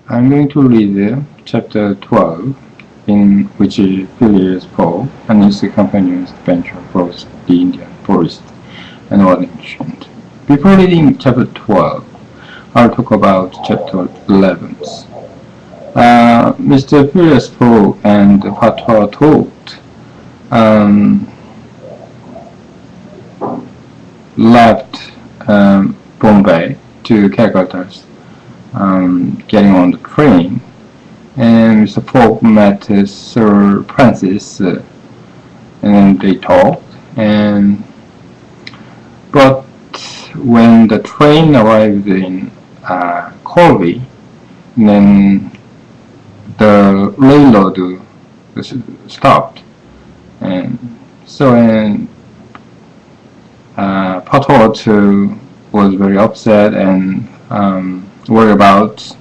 I'm going to read chapter 12, in which Phileas Fogg and his companions adventure across the Indian forest and what ancient. Before reading chapter 12, I'll talk about chapter 11. Mr. Phileas Fogg and Patois talked left Bombay to Calcutta, getting on the train, and Mr. Fogg met Sir Francis, and then they talked. But when the train arrived in Colby, then the railroad stopped, and so Patois was very upset and worried about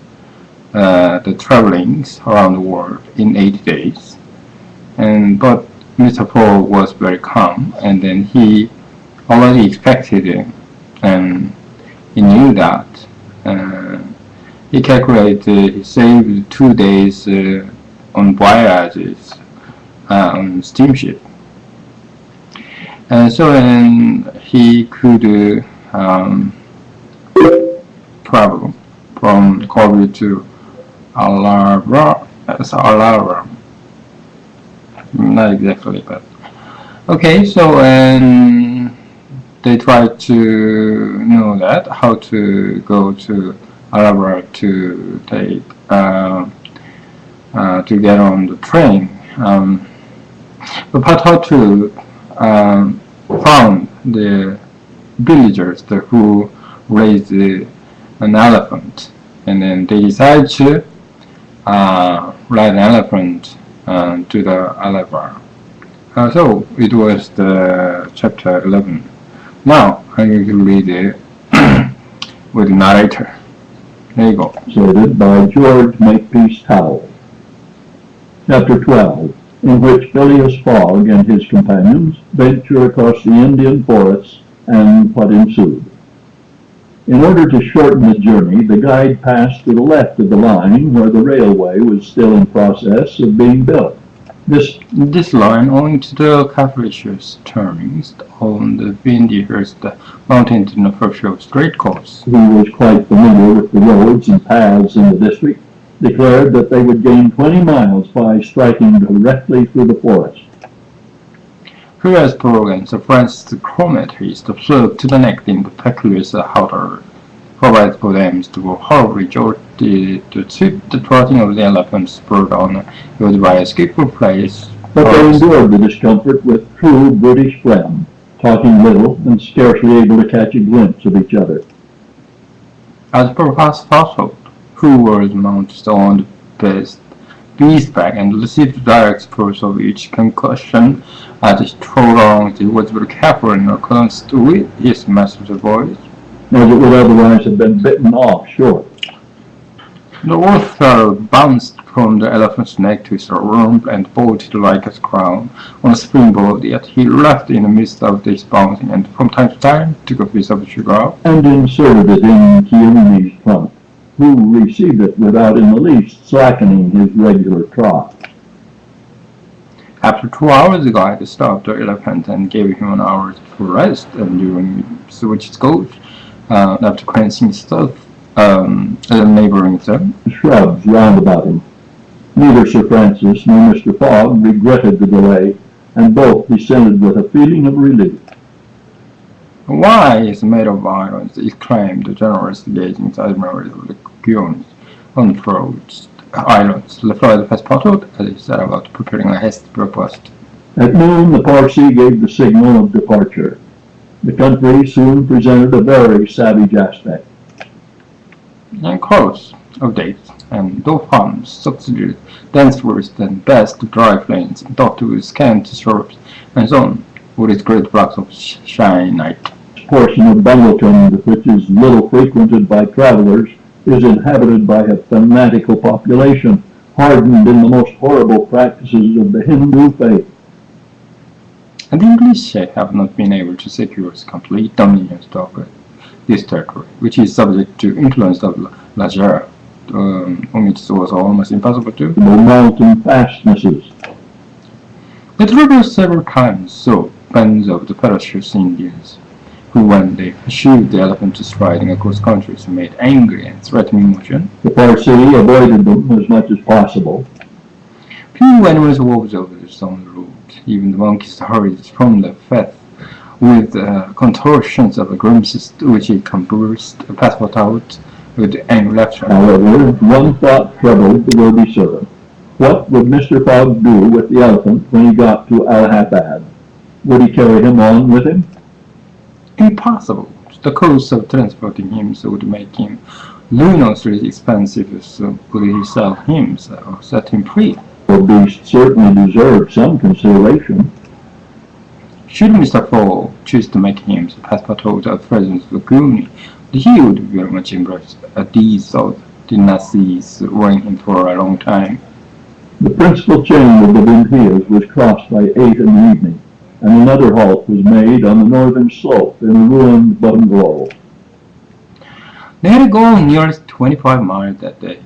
the travelings around the world in 80 days. But Mr. Fogg was very calm, and then he already expected it, and he knew that. He calculated he saved 2 days on voyages on steamship. And so he could travel from Colby to Alara. Not exactly, but okay. So they tried to know that how to go to Alara to take to get on the train. But Patois found the villagers who raised an elephant, and then they decided to ride an elephant to the Alara. So it was the chapter 11. Now I'm going to read it with the narrator. There you go. Translated by George Makepeace Towell. Chapter 12, in which Phileas Fogg and his companions venture across the Indian forests and what ensued. In order to shorten the journey, the guide passed to the left of the line where the railway was still in process of being built. This line, owing to the capricious turnings on the Windhurst mountain in the first of straight course, who was quite familiar with the roads and paths in the district, declared that they would gain 20 miles by striking directly through the forest. Phileas Fogg and Sir Francis Cromarty's flew to the neck in the peculiar halter provided for them to hurry to sweep the trotting of the elephants spurred on used by a skillful place. But they endured the discomfort with true British phlegm, talking little and scarcely able to catch a glimpse of each other. As per past household, who was mounted on the best beastback and received direct spurs of each concussion as he strode along, he was very careful in accordance with his master's voice, as it would otherwise have been bitten off short. The author bounced from the elephant's neck to his rump and bolted like a crown on a springboard, yet he laughed in the midst of this bouncing, and from time to time took a piece of sugar and inserted it in Chiuni's trunk, who received it without in the least slackening his regular trot. After 2 hours, the guide stopped the elephant and gave him an hour for rest, and during which it goes, after quenching stuff the neighboring shrubs round about him. Neither Sir Francis nor Mr. Fogg regretted the delay, and both descended with a feeling of relief. "Why is made of iron?" exclaimed the generous gazing admirer of the Guions on the Froze Islands. Lefroy Passepartout, as he set about preparing a hasty breakfast. At noon, the Parsee gave the signal of departure. The country soon presented a very savage aspect. In course of dates and though farms subsided dense forest and vast dry plains dotted with scant shrubs and so on, with its great blocks of shine. This portion of Bungleton, which is little frequented by travelers, is inhabited by a fanatical population, hardened in the most horrible practices of the Hindu faith. And the English have not been able to secure complete dominion of this territory, which is subject to influence of Lajar. which was almost impossible to. The mountain fastnesses. They traveled several times saw bands of the ferocious Indians, who, when they pursued the elephants striding across countries, made angry and threatening motion. The Parsi avoided them as much as possible. Few animals walked over the stone road. Even the monkeys hurried from the path with contortions of a grimaces which he conversed Passepartout with angry laughter. However, one thought troubled the worthy servant. What would Mr. Fogg do with the elephant when he got to Allahabad? Would he carry him on with him? Impossible. The cost of transporting him would make him lunatically expensive, so would he sell him or set him free? The beast certainly deserved some consideration. Should Mr. Fogg choose to make him the Passepartout of President Laguni, he would very much embrace a deed of dynasties running him for a long time. The principal chain of the Vintias was crossed by 8 in the evening, and another halt was made on the northern slope in a ruined bungalow. They had gone nearly 25 miles that day,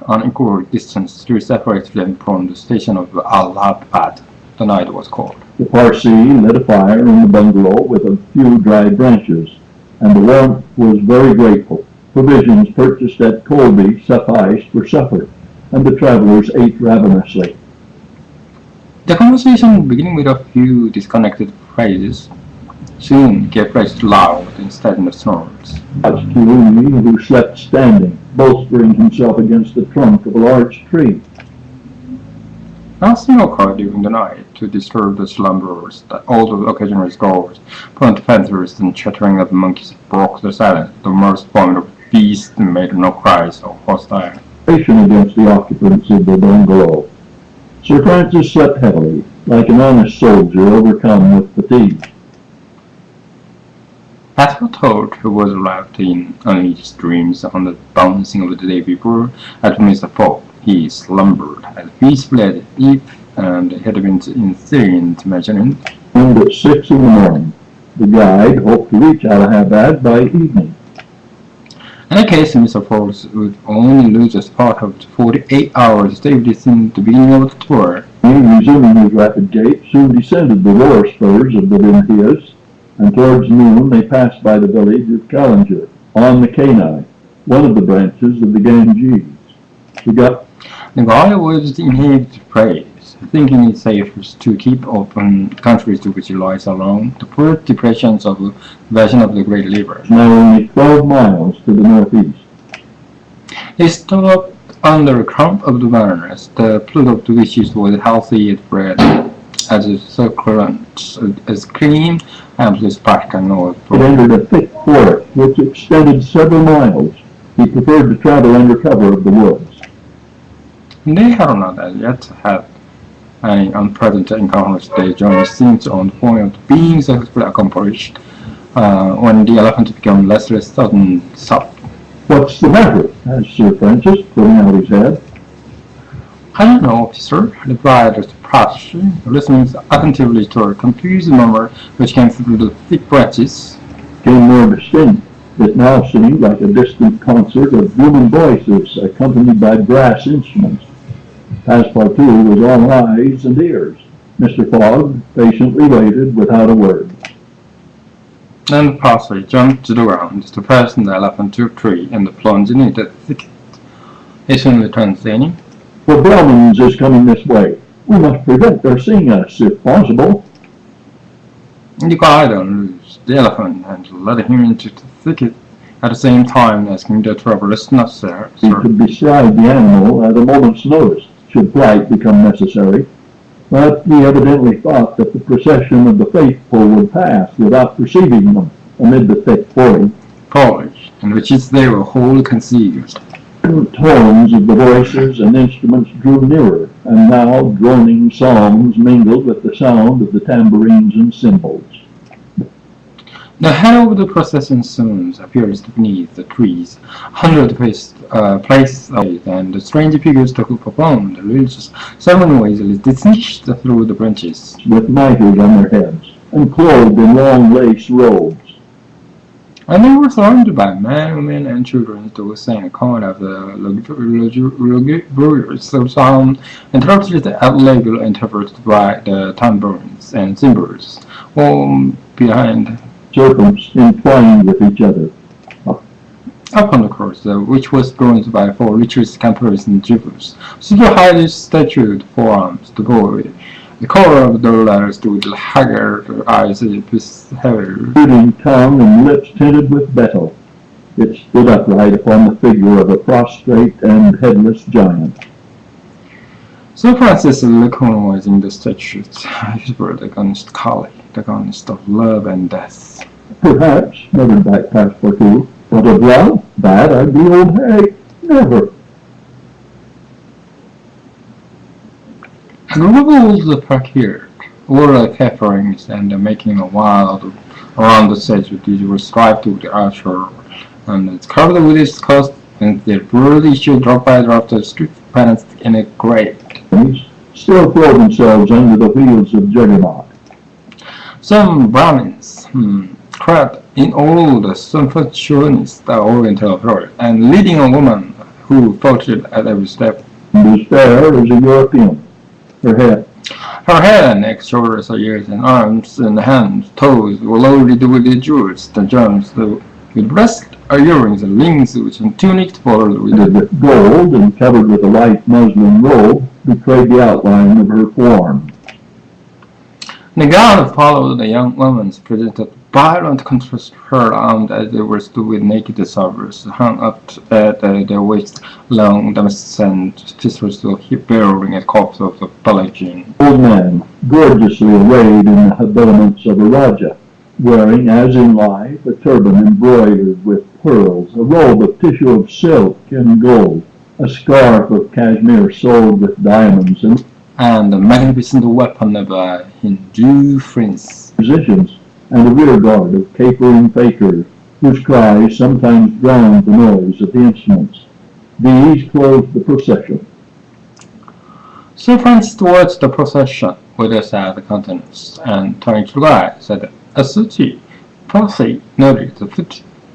an equal distance to separate them from the station of Allahabad. The night was cold. The Parsi lit a fire in the bungalow with a few dry branches, and the warmth was very grateful. Provisions purchased at Colby sufficed for supper, and the travelers ate ravenously. The conversation, beginning with a few disconnected phrases, soon gave place to loud, instead snores. Watched Kirumi, who slept standing, bolstering himself against the trunk of a large tree. Nothing occurred during the night to disturb the slumberers, that although occasional scores, point panthers and chattering of monkeys broke the silence. The most formidable beast made no cries or hostile. Against the occupants of the bungalow. Sir Francis slept heavily, like an honest soldier overcome with fatigue. Passepartout, who was wrapped in unleashed dreams on the bouncing of the day before, at Mr. Fogg, he slumbered as peacefully as if and had been in serene imagining. And at 6 in the morning, the guide hoped to reach Allahabad by evening. In that case, Mr. Fogg would only lose a spot of 48 hours saved since the beginning of the tour. He, resuming his rapid gait, soon descended the lower spurs of the Vintias, and towards noon they passed by the village of Callinger, on the Kenai, one of the branches of the Ganges. The guide was in heavy praise, thinking it safest to keep open countries to which lies along the poor depressions of the basin of the Great River. Now only 12 miles to the northeast. They stopped under a clump of the bananas, the fruit of which was healthy and red, as a succulent, as clean and as spark and oil. It entered a thick forest which extended several miles. He preferred to travel under cover of the woods. They had not as yet had any unpleasant encounters. Their journey seemed on the point of being successfully accomplished when the elephant became less sudden soft. What's the matter? Asked Sir Francis, putting out his head. I don't know, officer, replied the Patrick, listening attentively to a confused murmur which came through the thick branches. Came more distinct. It now seemed like a distant concert of human voices accompanied by brass instruments. Passepartout was all eyes and ears. Mr. Fogg patiently waited without a word. Then Parsley jumped to the ground to fasten the elephant to a tree and plunged into the thicket. He soon returned, saying, "The Brahmins is coming this way. We must prevent their seeing us, if possible." The guide unloosed the elephant and led him into the thicket, at the same time asking the travelers not there, He sir. could bestride the animal at a moment's notice, should flight become necessary. But he evidently thought that the procession of the faithful would pass without perceiving them amid the thick Foliage, in which they were wholly concealed. The tones of the voices and instruments drew nearer, and now droning psalms mingled with the sound of the tambourines and cymbals. The head of the procession soon appears beneath the trees, 100 places away, and the strange figures who performed the religious ceremonies distinguished through the branches. With mitres on their heads, and clothed in long lace robes. And they were surrounded by men, women, and children to sing a account of the luxurious sound interrupted at legal interpreted by the tambourines and cymbals, all behind serpents entwined with each other. upon the course, which was joined by four richest comparison drivers, super highly statued forearms, the boy. The color of the latter stood haggard eyes beheaded, Shooting tongue and lips tinted with betel. It stood upright upon the figure of a prostrate and headless giant. Sir Francis recognizing the statue, whispered against Kali, the against of love and death. Perhaps, muttered back Passepartout, but of love, that I'd be old hag, never. A group of appeared, were like pepperings and making a wild around the stage with these were striped with the archer, and it's covered with its cost, and their blood issue drop by drop the street penance in a grave. Still throw themselves under the wheels of Juggernaut. Some Brahmins, clad in all the sumptuousness the Oriental approach, and leading a woman who faltered at every step. And as fair as a European. Her head and neck, shoulders, ears, and arms and hands, toes were loaded with the jewels, the gems, with breast, earrings, and rings, which in tunic bordered with gold and covered with a light muslin robe, betrayed the outline of her form. The gown followed the young woman's presented violent contrast her arms as they were stood with naked shoulders hung up at their waist, long damascene pistols bearing a corpse of the Pelagian. Old man, gorgeously arrayed in the habiliments of a Raja, wearing, as in life, a turban embroidered with pearls, a robe of tissue of silk and gold, a scarf of cashmere sewed with diamonds, and a magnificent weapon of Hindu friends. Musicians, and a rear guard of capering fakers, whose cries sometimes drowned the noise of the instruments. These closed the procession. Sir Francis watched the procession with a sad countenance, and turning to the guy, said, "Asuchi, Percy," nodded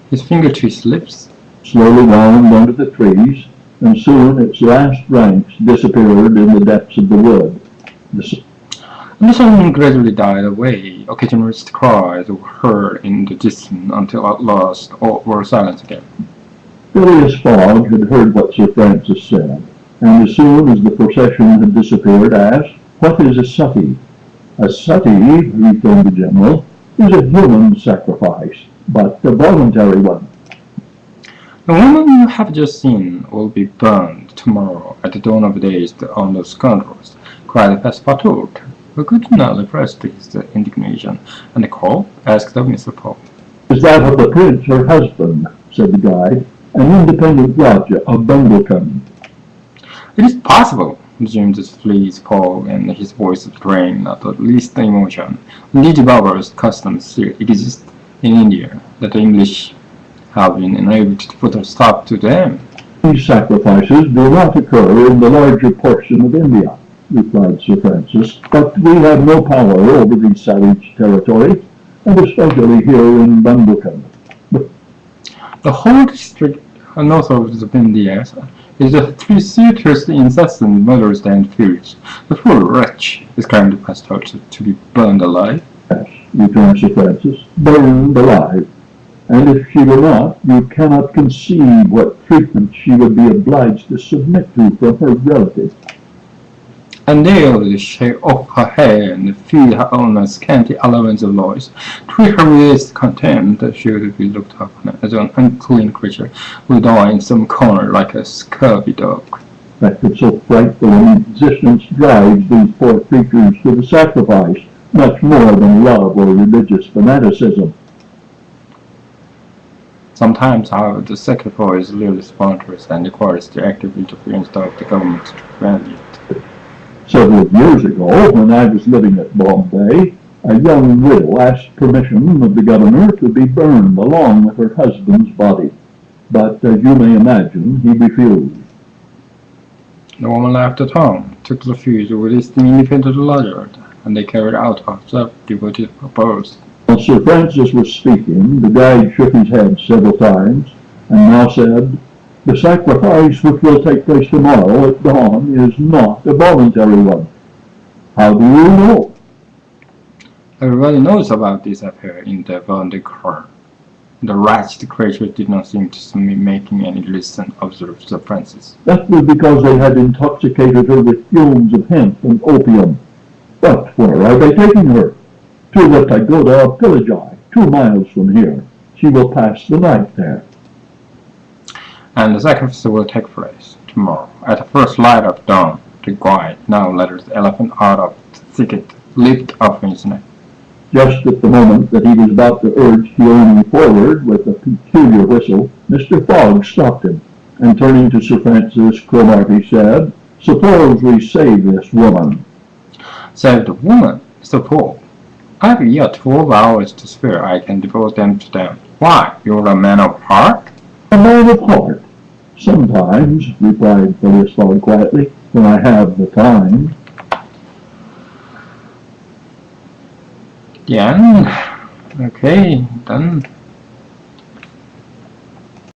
his finger to his lips. Slowly wound under the trees, and soon its last ranks disappeared in the depths of the wood. The song gradually died away. Occasional cries were heard in the distance until at last all were silent again. Phileas Fogg had heard what Sir Francis said, and as soon as the procession had disappeared, asked, "What is a suttee?" "A suttee," returned the general, "is a human sacrifice, but a voluntary one." The woman you have just seen will be burned tomorrow at the dawn of day on those scoundrels, cried Passepartout, who could not repress his indignation, and the call asked of Mr. Fogg. "Is that of the prince, her husband?" said the guide, "an independent Raja of Bundelcombe." "It is possible," resumed Phileas Fogg, and his voice betraying not the least emotion. "These barbarous customs still exist in India, that the English have been enabled to put a stop to them." "These sacrifices do not occur in the larger portion of India," replied Sir Francis, "but we have no power over these savage territories, and especially here in Bundelcombe. The whole district north of the India is a precipitous, incessant murders and feuds. The poor wretch is currently passed out to be burned alive." "Yes," returned Sir Francis, "burned alive. And if she were not, you cannot conceive what treatment she would be obliged to submit to from her relatives." And they would shave off her hair and feed her on a scanty allowance of laws, treat her with contempt, that she would be looked upon as an unclean creature who died in some corner like a scurvy dog. That could so frightful an existence drives these poor creatures to the sacrifice, much more than love or religious fanaticism. Sometimes, however, the sacrifice is really spontaneous and requires the active interference of the government to prevent it. Several years ago, when I was living at Bombay, a young widow asked permission of the governor to be burned along with her husband's body, but as you may imagine, he refused. The woman left the town, took refuge with his independent lodger, and they carried out her self-devoted purpose. While Sir Francis was speaking, the guide shook his head several times, and now said, "The sacrifice which will take place tomorrow at dawn is not a voluntary one." "How do you know?" Everybody knows about this affair in the Vendée. The wretched creature did not seem to be making any listen, observed Sir Francis. "That was because they had intoxicated her with fumes of hemp and opium. But where are they taking her?" "To the pagoda of Pillaji, 2 miles from here. She will pass the night there." And the sacrifice will take place tomorrow at the first light of dawn. The guide now led the elephant out of the thicket, leaped off his neck. Just at the moment that he was about to urge Peony forward with a peculiar whistle, Mr. Fogg stopped him, and turning to Sir Francis Cromarty said, "Suppose we save this woman." Save the woman, Mr. Fogg. I've yet 12 hours to spare. I can devote them to them. Why, you're a man of heart? "A man of heart? Sometimes," replied Phileas Fogg quietly, "when I have the time." Yeah. Okay, done.